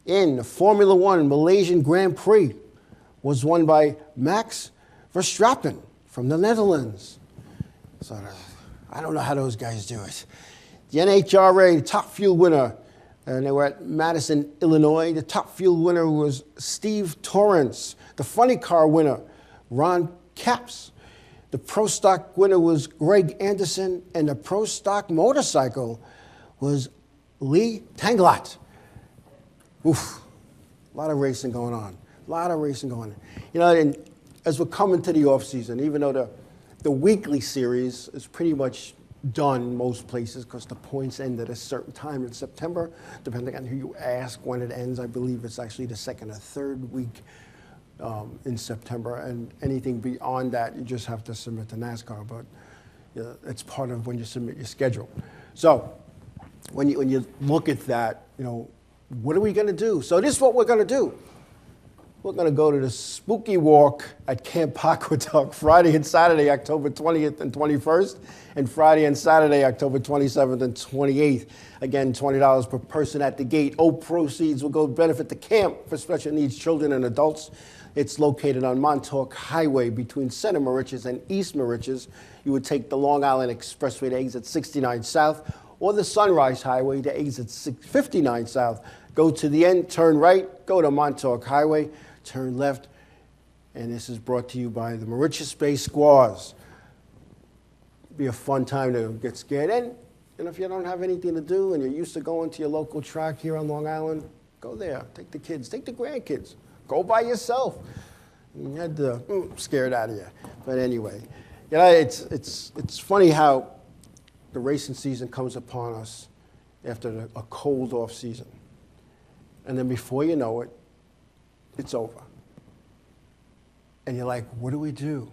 In the Formula One Malaysian Grand Prix was won by Max Verstappen from the Netherlands. So I don't know how those guys do it. The NHRA Top Fuel winner, and they were at Madison, Illinois. The Top Fuel winner was Steve Torrance. The Funny Car winner, Ron Capps. The Pro Stock winner was Greg Anderson, and the Pro Stock motorcycle was Lee Tanglot. Oof, a lot of racing going on. A lot of racing going on. You know, and as we're coming to the off season, even though the weekly series is pretty much done most places because the points end at a certain time in September, depending on who you ask when it ends. I believe it's actually the second or third week in September, and anything beyond that, you just have to submit to NASCAR, but it's part of when you submit your schedule. So when you look at that, what are we going to do? So this is what we're going to do. We're going to go to the Spooky Walk at Camp Aqueduct Friday and Saturday, October 20th and 21st, and Friday and Saturday, October 27th and 28th. Again, $20 per person at the gate. All proceeds will go to benefit the camp for special needs children and adults. It's located on Montauk Highway between Center Moriches and East Moriches. You would take the Long Island Expressway to exit 69 South or the Sunrise Highway to exit 59 South. Go to the end, turn right, go to Montauk Highway, turn left, and this is brought to you by the Moriches Bay Squaws. Be a fun time to get scared. And if you don't have anything to do and you're used to going to your local track here on Long Island, go there. Take the kids, take the grandkids. Go by yourself. You had the scared out of you. But anyway, it's funny how the racing season comes upon us after a cold off season. And then before you know it, it's over. And you're like, what do we do?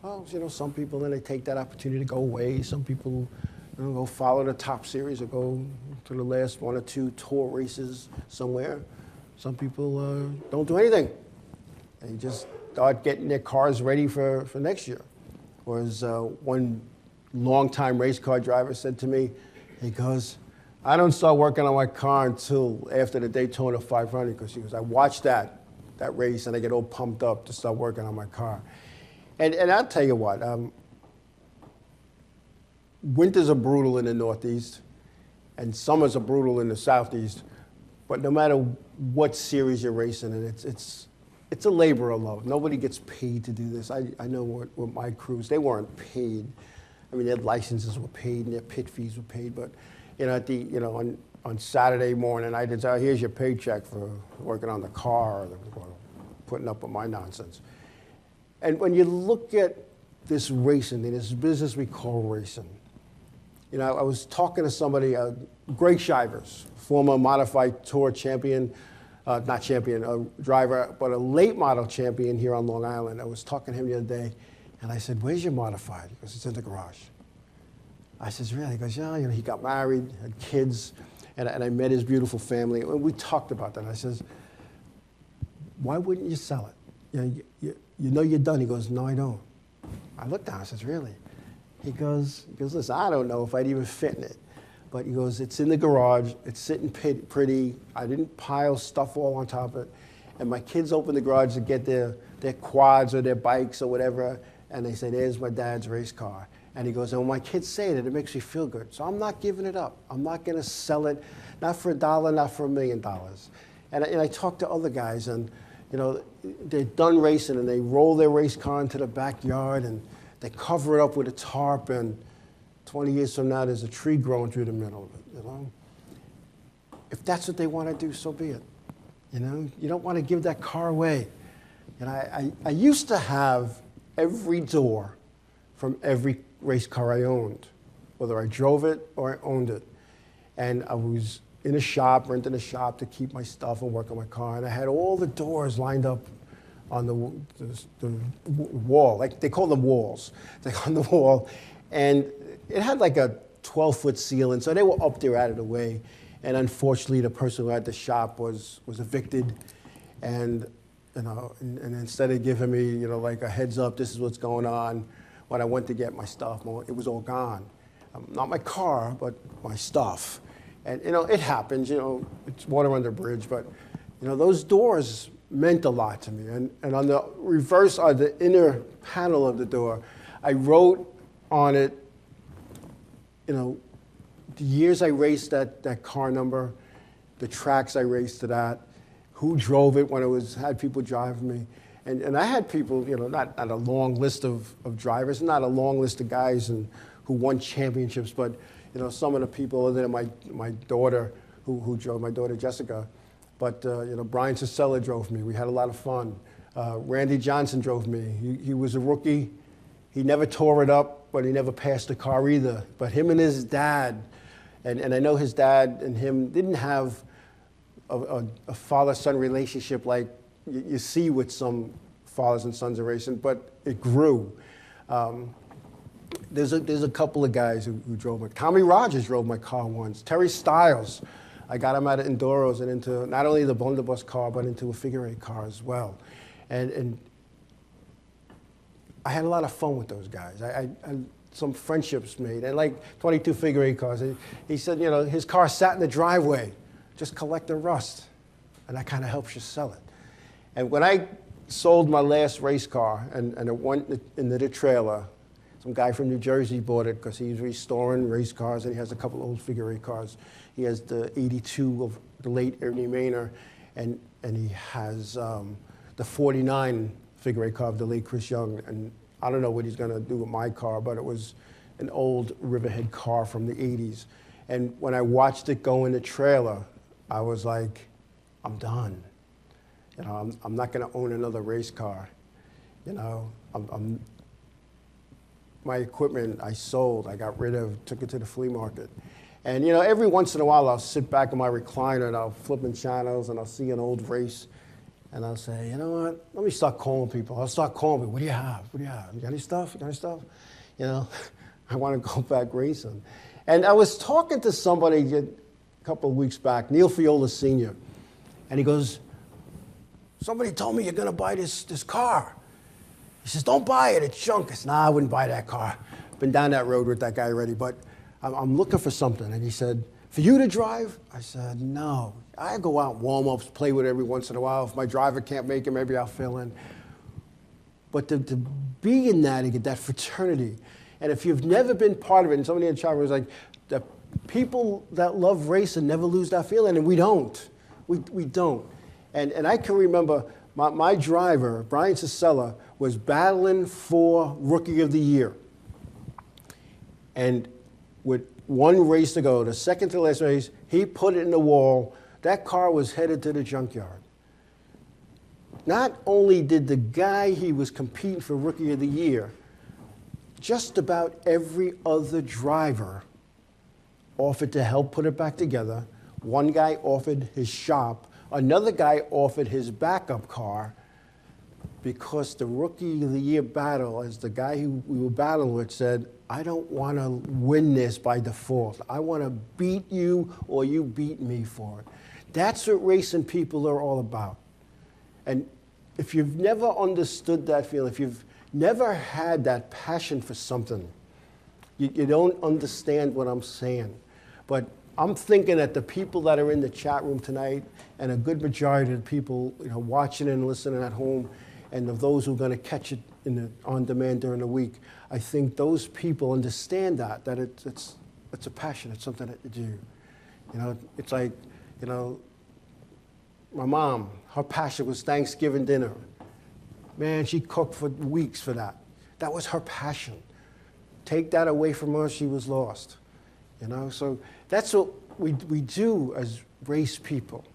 Well, some people, then they take that opportunity to go away. Some people go follow the top series or go to the last one or two tour races somewhere. Some people don't do anything. They just start getting their cars ready for next year. Or as one longtime race car driver said to me, he goes, I don't start working on my car until after the Daytona 500, because he goes, I watch that race and I get all pumped up to start working on my car. And I'll tell you what, winters are brutal in the Northeast and summers are brutal in the Southeast, but no matter what series you're racing in, it's a labor of love. Nobody gets paid to do this. I know with my crews, they weren't paid. I mean, their licenses were paid and their pit fees were paid, but on Saturday morning, I did say, here's your paycheck for working on the car or putting up with my nonsense. And when you look at this racing, this business we call racing, I was talking to somebody, Greg Shivers, former modified tour champion, not champion, a driver, but a late model champion here on Long Island. I was talking to him the other day, and I said, where's your modified? He goes, it's in the garage. I says, really? He goes, yeah, he got married, had kids, and I met his beautiful family, and we talked about that. I says, why wouldn't you sell it? You know you're done. He goes, no, I don't. I looked down, I says, really? He goes, listen, I don't know if I'd even fit in it. But he goes, it's in the garage, it's sitting pretty, I didn't pile stuff all on top of it. And my kids open the garage to get their quads or their bikes or whatever, and they say, there's my dad's race car. And he goes, and when my kids say that, it makes me feel good. So I'm not giving it up. I'm not gonna sell it, not for $1, not for $1 million. And I talk to other guys, and they're done racing, and they roll their race car into the backyard, and they cover it up with a tarp, and 20 years from now, there's a tree growing through the middle of it, If that's what they want to do, so be it. You don't want to give that car away. And I used to have every door from every race car I owned, whether I drove it or I owned it. And I was in a shop, renting a shop to keep my stuff and work on my car, and I had all the doors lined up on the wall, like they call them walls, on the wall, and it had like a 12-foot ceiling, so they were up there out of the way. And unfortunately, the person who had the shop was evicted, and and instead of giving me like a heads up, this is what's going on, when I went to get my stuff, it was all gone. Not my car, but my stuff. And it happens. It's water under a bridge, but those doors meant a lot to me. And on the reverse, on the inner panel of the door, I wrote on it, the years I raced that car number, the tracks I raced it at, who drove it when had people driving me. And I had people, not a long list of drivers, not a long list of guys who won championships, but some of the people, other than my daughter, who drove, my daughter Jessica. But Brian Cicella drove me. We had a lot of fun. Randy Johnson drove me. He was a rookie. He never tore it up, but he never passed the car either. But him and his dad, and I know his dad and him didn't have a father-son relationship like you see with some fathers and sons of racing, but it grew. there's a couple of guys who drove my. Tommy Rogers drove my car once. Terry Styles, I got him out of Enduros and into not only the blunderbuss car but into a figure eight car as well, and I had a lot of fun with those guys. I some friendships made, and like 22 figure eight cars. He said, you know, his car sat in the driveway, just collecting rust, and that kind of helps you sell it. And when I sold my last race car and it went into the trailer, some guy from New Jersey bought it because he's restoring race cars and he has a couple old figure eight cars. He has the 82 of the late Ernie Maynor, and he has the 49 figure eight car of the late Chris Young. And I don't know what he's going to do with my car, but it was an old Riverhead car from the 80s. And when I watched it go in the trailer, I was like, I'm done. You know, I'm not going to own another race car. You know, my equipment I sold, I got rid of, took it to the flea market. And you know, every once in a while I'll sit back in my recliner and I'll flip in channels and I'll see an old race and I'll say, you know what, let me start calling people. I'll start calling people, what do you have? What do you have? You got any stuff? You got any stuff? You know, I want to go back racing. And I was talking to somebody a couple of weeks back, Neil Fiola Sr., and he goes, somebody told me you're going to buy this car. He says, don't buy it, it's junk. I said, nah, I wouldn't buy that car. Been down that road with that guy already, but I'm looking for something. And he said, for you to drive? I said, no. I go out warm-ups, play with it every once in a while. If my driver can't make it, maybe I'll fill in. But to be in that and get that fraternity, and if you've never been part of it, and somebody in the chat was like, the people that love racing never lose that feeling, and we don't. We don't. And I can remember my driver, Brian Cicella, was battling for Rookie of the Year. And with one race to go, the second to last race, he put it in the wall. That car was headed to the junkyard. Not only did the guy he was competing for Rookie of the Year, just about every other driver offered to help put it back together. One guy offered his shop. Another guy offered his backup car, because the Rookie of the Year battle, as the guy who we were battling with said, I don't want to win this by default. I want to beat you or you beat me for it. That's what racing people are all about. And if you've never understood that feeling, if you've never had that passion for something, you don't understand what I'm saying. But I'm thinking that the people that are in the chat room tonight, and a good majority of the people, you know, watching and listening at home, and of those who are going to catch it on demand during the week, I think those people understand that it's a passion. It's something that you do. You know, it's like, you know, my mom, her passion was Thanksgiving dinner. Man, she cooked for weeks for that. That was her passion. Take that away from her, she was lost. You know, so that's what we do as race people.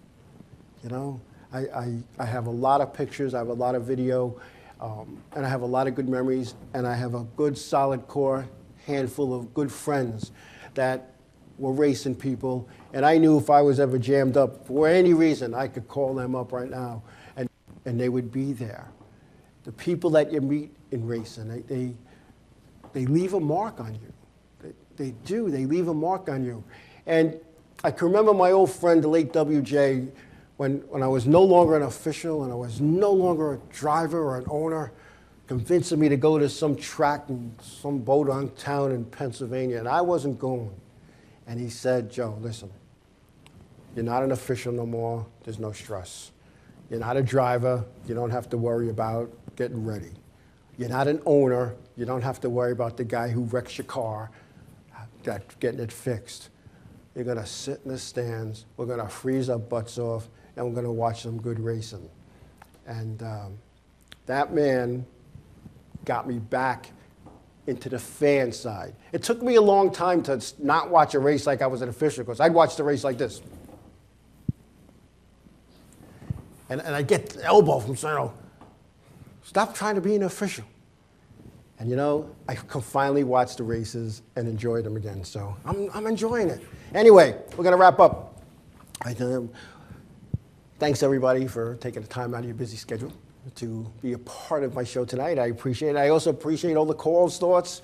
You know, I have a lot of pictures, I have a lot of video, and I have a lot of good memories, and I have a good solid core handful of good friends that were racing people, and I knew if I was ever jammed up for any reason, I could call them up right now, and they would be there. The people that you meet in racing, they leave a mark on you. They do, they leave a mark on you. And I can remember my old friend, the late WJ, when I was no longer an official and I was no longer a driver or an owner, convincing me to go to some track in some boat on town in Pennsylvania, and I wasn't going. And he said, Joe, listen, you're not an official no more, there's no stress. You're not a driver, you don't have to worry about getting ready. You're not an owner, you don't have to worry about the guy who wrecks your car, getting it fixed. You're gonna sit in the stands, we're gonna freeze our butts off, and we're gonna watch some good racing. And that man got me back into the fan side. It took me a long time to not watch a race like I was an official, because I'd watch the race like this. And I'd get the elbow from saying, stop trying to be an official. And you know, I could finally watch the races and enjoy them again. So I'm enjoying it. Anyway, we're gonna wrap up. Thanks everybody for taking the time out of your busy schedule to be a part of my show tonight. I appreciate it. I also appreciate all the calls, thoughts,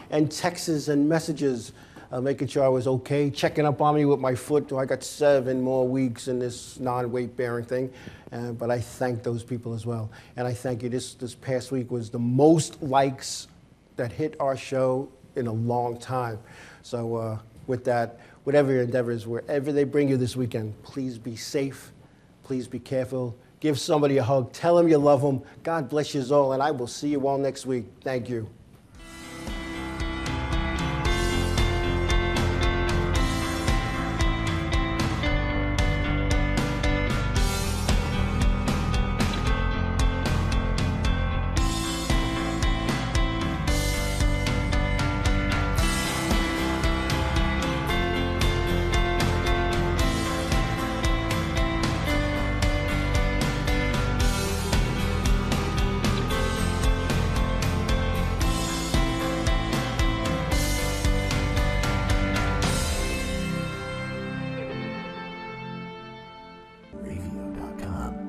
and texts and messages, making sure I was okay, checking up on me with my foot. I got 7 more weeks in this non-weight bearing thing, but I thank those people as well. And I thank you. This past week was the most likes that hit our show in a long time. So with that, whatever your endeavors, wherever they bring you this weekend, please be safe, please be careful. Give somebody a hug. Tell them you love them. God bless you all, and I will see you all next week. Thank you. Inravio.com.